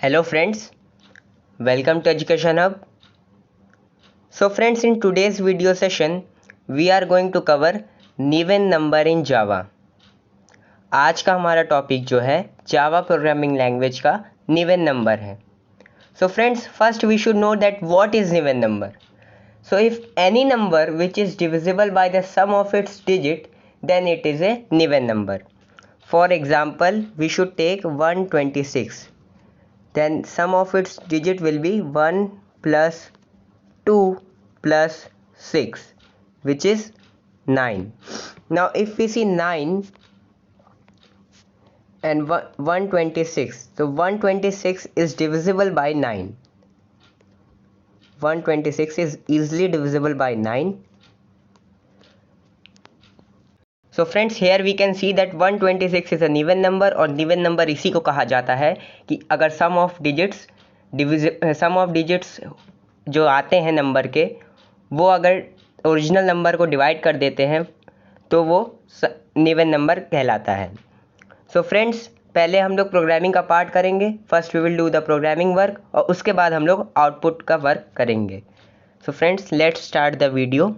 Hello friends, welcome to Education Hub. So friends, in today's video session, we are going to cover Niven number in Java. आज का हमारा topic जो है जावा programming language का निवन number है. So friends, first we should know that what is Niven number. So if any number which is divisible by the sum of its digit, then it is a Niven number. For example, we should take 126. Then sum of its digit will be 1 plus 2 plus 6, which is 9. Now if we see 9 and 126, so 126 is divisible by 9. 126 is easily divisible by 9. So friends, here we can see that 126 is an even number और निवन number इसी को कहा जाता है कि अगर सम of digits जो आते हैं नंबर के, वो अगर ओरिजिनल नंबर को डिवाइड कर देते हैं तो वो निवन नंबर कहलाता है. सो फ्रेंड्स, पहले हम लोग प्रोग्रामिंग का पार्ट करेंगे. First we will do the programming work और उसके बाद हम लोग आउटपुट का वर्क करेंगे. So friends, let's start the video.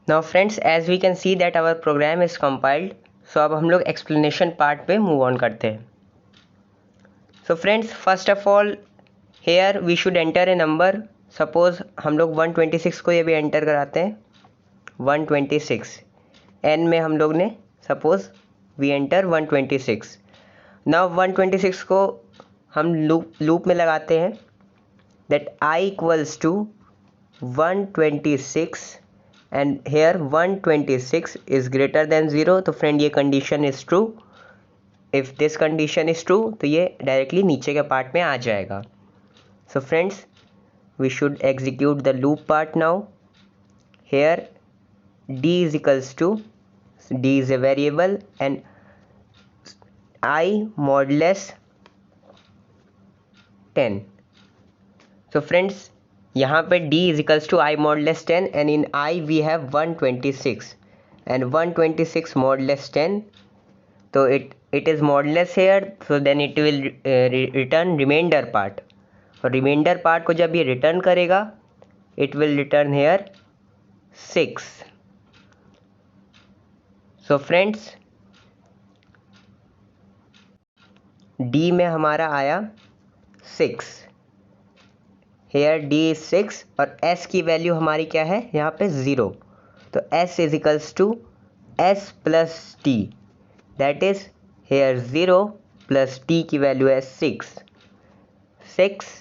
Now friends, as we can see that our program is compiled. So अब हम लोग एक्सप्लेनेशन पार्ट पे मूव ऑन करते हैं. So friends, first of all here we should enter a number. Suppose हम लोग 126 को ये भी एंटर कराते हैं. 126 एन में हम लोग ने सपोज वी एंटर 126. नाउ 126 को हम लूप में लगाते हैं that I equals to 126 and here 126 is greater than 0. तो फ्रेंड ये condition is true. If this condition is true तो ये डायरेक्टली नीचे के पार्ट में आ जाएगा. So friends, we should execute the loop part now. Here d is equals to, d is a variable and I modulus 10. so friends, यहाँ पे d is equals to I modulus 10 and in I we have 126 and 126 modulus 10. so it is modulus here, so then it will return remainder part. और remainder part को जब ये return करेगा it will return here 6. so friends, d में हमारा आया 6. Hair d is 6 और s की वैल्यू हमारी क्या है यहाँ पे 0. तो s is equals to s plus T. That is here 0 plus t की वैल्यू है 6.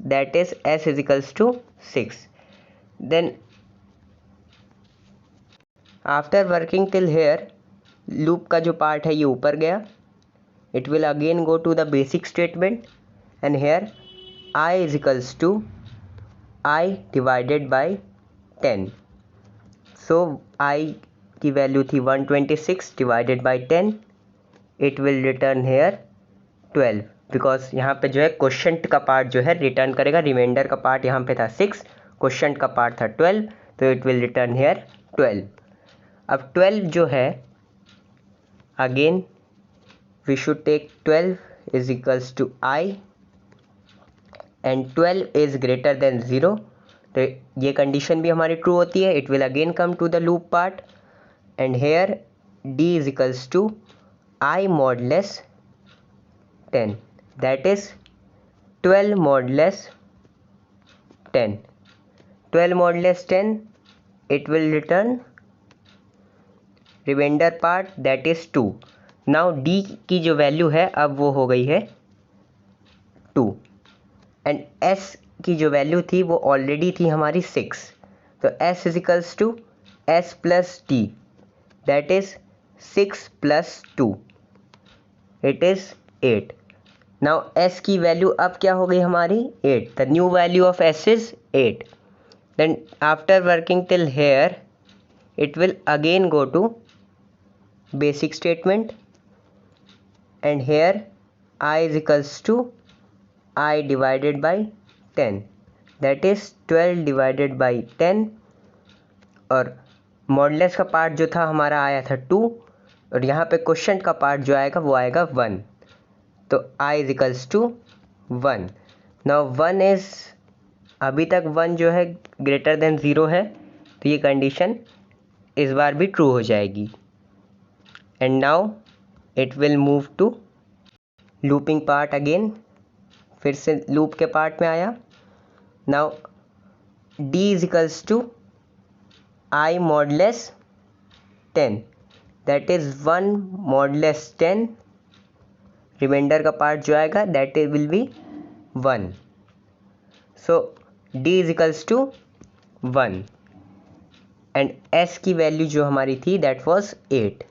That is s is equals to 6. Then after working till here, loop का जो पार्ट है ये ऊपर गया. It will again go to the basic statement and here i is equals to I divided by 10. So I की value थी 126 divided by 10. It will return hair 12 because यहाँ पे जो है क्वोशंट का पार्ट जो है रिटर्न करेगा. रिमाइंडर का पार्ट यहाँ पे था 6, क्वोशंट का पार्ट था 12, तो इट विल रिटर्न हेयर 12. अब 12 जो है again we should take 12 is equals to I and 12 is greater than 0. तो ये कंडीशन भी हमारी ट्रू होती है. It will again come to the loop part and here d is equals to I modulus 10. That is 12 modulus 10. 12 modulus 10, it will return remainder part that is 2. Now d की जो value है अब वो हो गई है 2 एंड s की जो वैल्यू थी वो ऑलरेडी थी हमारी 6. तो s is equals to s plus T. That is 6 plus 2, it is 8. Now s की वैल्यू अब क्या हो गई हमारी 8. The new value of s is 8. Then after working till here it will again go to basic statement and here I is equals to I divided by 10. That is 12 divided by 10 और modulus का part जो था हमारा आया था 2 और यहाँ पे क्वोशंट का पार्ट जो आएगा वो आएगा 1. तो I is equals to 1. Now 1 is अभी तक 1 जो है ग्रेटर देन 0 है, तो ये कंडीशन इस बार भी ट्रू हो जाएगी. And now it will move to looping part again. फिर से लूप के पार्ट में आया. Now d is equals to I modulus 10. That is 1 modulus 10. Remainder का पार्ट जो आएगा that will be 1. So d is equals to 1 and s की value जो हमारी थी दैट वाज 8.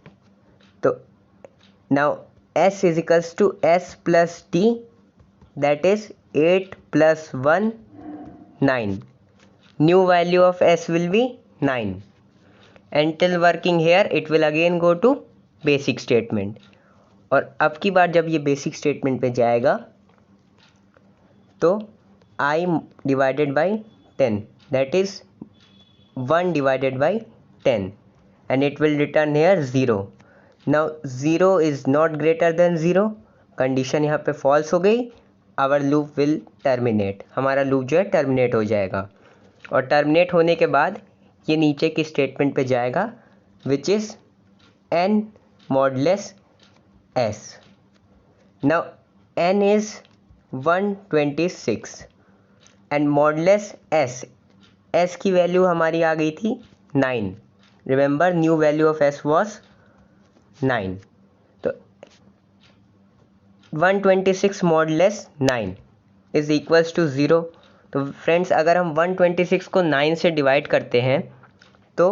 तो now s is equals to s plus t. That is 8 plus 1 9. New value of s will be 9 and till working here it will again go to basic statement. और अब की बार जब ये basic statement पे जाएगा तो I divided by 10 that is 1 divided by 10 and it will return here 0. Now 0 is not greater than 0. Condition यहाँ पे फॉल्स हो गई. Our loop will terminate. हमारा लूप जो है टर्मिनेट हो जाएगा और टर्मिनेट होने के बाद ये नीचे की स्टेटमेंट पे जाएगा which is n modulus s. Now n is 126 and modulus s की वैल्यू हमारी आ गई थी 9. Remember new value of s was 9. तो 126 मॉडलेस 9 इज इक्वल्स टू 0. तो फ्रेंड्स अगर हम 126 को 9 से डिवाइड करते हैं तो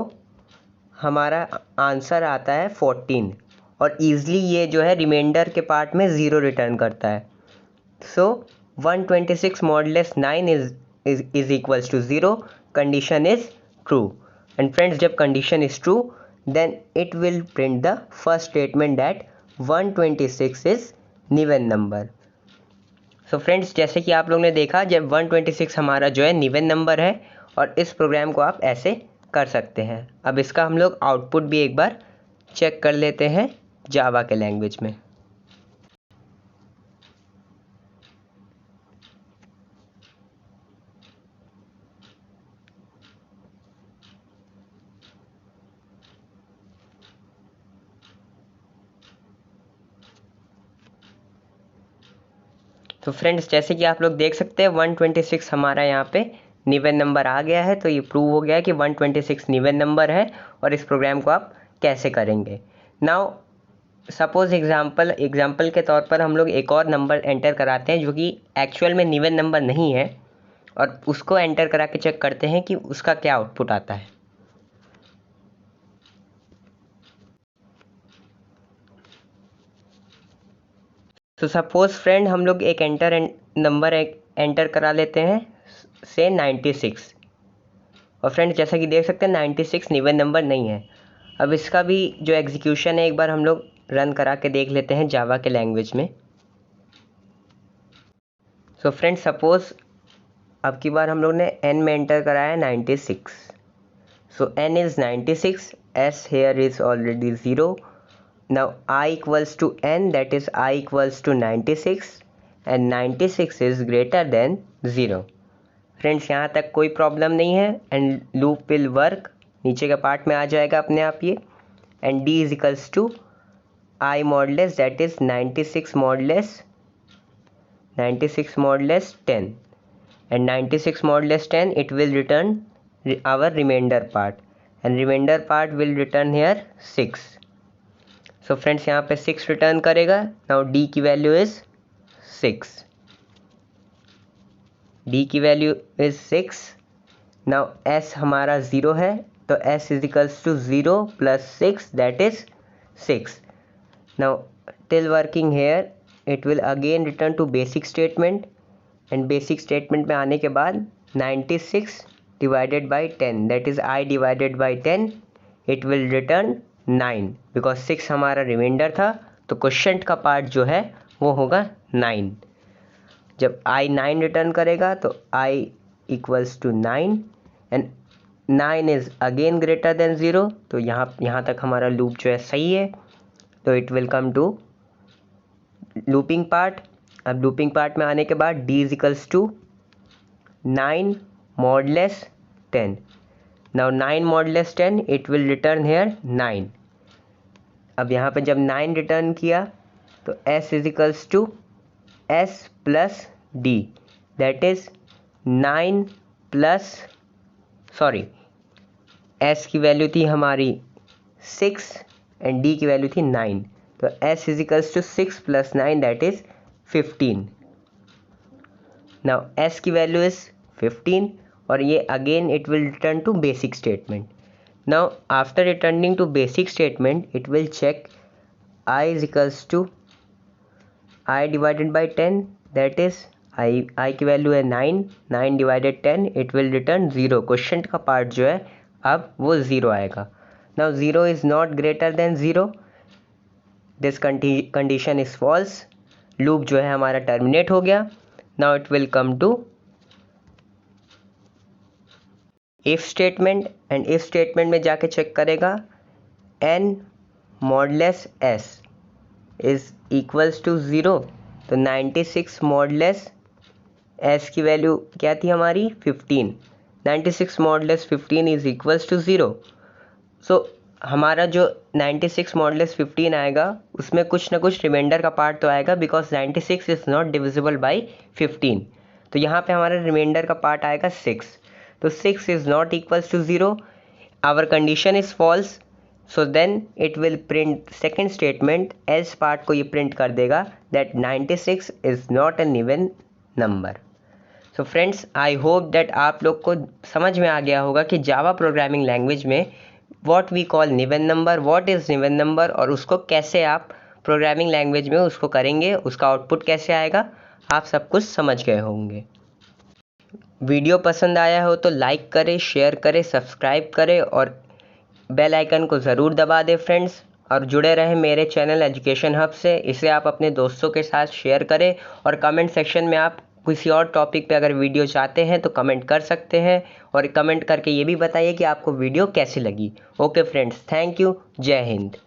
हमारा आंसर आता है 14 और ईज़िली ये जो है रिमाइंडर के पार्ट में 0 रिटर्न करता है. So 126 modulus 9 is equals to 0. Condition is true. And friends जब condition is true then it will print the first statement that 126 is even number. So friends जैसे कि आप लोग ने देखा जब 126 हमारा जो है निवन नंबर है और इस प्रोग्राम को आप ऐसे कर सकते हैं. अब इसका हम लोग आउटपुट भी एक बार चेक कर लेते हैं जावा के लैंग्वेज में. तो फ्रेंड्स जैसे कि आप लोग देख सकते हैं 126 हमारा यहाँ पे निवन नंबर आ गया है. तो ये प्रूव हो गया है कि 126 निवन नंबर है और इस प्रोग्राम को आप कैसे करेंगे. नाउ सपोज एग्जाम्पल के तौर पर हम लोग एक और नंबर एंटर कराते हैं जो कि एक्चुअल में निवन नंबर नहीं है और उसको एंटर करा के चेक करते हैं कि उसका क्या आउटपुट आता है. तो सपोज फ्रेंड हम लोग एक नंबर एंटर करा लेते हैं से 96 और फ्रेंड्स जैसा कि देख सकते हैं 96 निवन नंबर नहीं है. अब इसका भी जो एग्जीक्यूशन है एक बार हम लोग रन करा के देख लेते हैं जावा के लैंग्वेज में. सो फ्रेंड्स सपोज अब की बार हम लोग ने n में एंटर कराया 96. सो n is 96, s here is already 0. Now I equals to n, that is I equals to 96 and 96 is greater than 0. Friends यहाँ तक कोई प्रॉब्लम नहीं है एंड लूप विल वर्क. नीचे का पार्ट में आ जाएगा अपने आप ये. And d is equals to I modulus that is 96 modulus 10 and 96 modulus 10 it will return our remainder part and remainder part will return here 6. So friends यहाँ पे 6 रिटर्न करेगा. नाउ d की वैल्यू इज़ 6. d की value is 6. Now s हमारा 0 है तो s is equals to 0 plus 6 that is 6. Now till working here it will again return to basic statement and basic statement में आने के बाद 96 divided by 10 that is I divided by 10 it will return 9 because 6 हमारा reminder था. तो question का part जो है वो होगा 9. जब I 9 रिटर्न करेगा तो I equals to 9 and 9 is again greater than 0. तो यहाँ तक हमारा लूप जो है सही है. तो it will come to looping part. अब लूपिंग पार्ट में आने के बाद d is equals to 9 modulus 10. Now 9 modulus 10 it will return here 9. अब यहाँ पे जब 9 रिटर्न किया तो s is equals to s plus D that is 9 plus s की वैल्यू थी हमारी 6 एंड d की वैल्यू थी 9. तो s is equals to 6 plus 9 that is 15. Now s की वैल्यू इज 15 और ये again it will return to basic statement. Now after returning to basic statement it will check I is equals to I divided by 10 that is I की value है 9 divided 10 it will return 0. Question का part जो है अब वो 0 आएगा. Now 0 is not greater than 0. This condition is false. Loop जो है हमारा टर्मिनेट हो गया. Now it will come to if statement and if statement में जाके चेक करेगा n modulus s is equals to 0. तो 96 मॉडलेस s की वैल्यू क्या थी हमारी 15. 96 मॉडुलस 15 इज इक्वल्स टू 0। सो हमारा जो 96 मॉडुलस 15 आएगा उसमें कुछ ना कुछ रिमाइंडर का पार्ट तो आएगा, because 96 is not divisible by 15। तो यहाँ पे हमारा रिमाइंडर का पार्ट आएगा 6। तो 6 is not equals to 0, our condition is false, so then it will print second statement else part को ये प्रिंट कर देगा that 96 is not an even number. So friends, I hope that आप लोग को समझ में आ गया होगा कि जावा प्रोग्रामिंग लैंग्वेज में what we call an even number, what is an even number, और उसको कैसे आप प्रोग्रामिंग लैंग्वेज में उसको करेंगे, उसका आउटपुट कैसे आएगा, आप सब कुछ समझ गए होंगे। वीडियो पसंद आया हो तो लाइक करें, शेयर करें, सब्सक्राइब करें और बेल आइकन को ज़रूर दबा दें फ्रेंड्स। और जुड़े रहें मेरे चैनल एजुकेशन हब से। इसे आप अपने दोस्तों के साथ शेयर करें और कमेंट सेक्शन में आप किसी और टॉपिक पे अगर वीडियो चाहते हैं तो कमेंट कर सकते हैं, और कमेंट करके ये भी बताइए कि आपको वीडियो कैसी लगी। ओके फ्रेंड्स, थैंक यू, जय हिंद।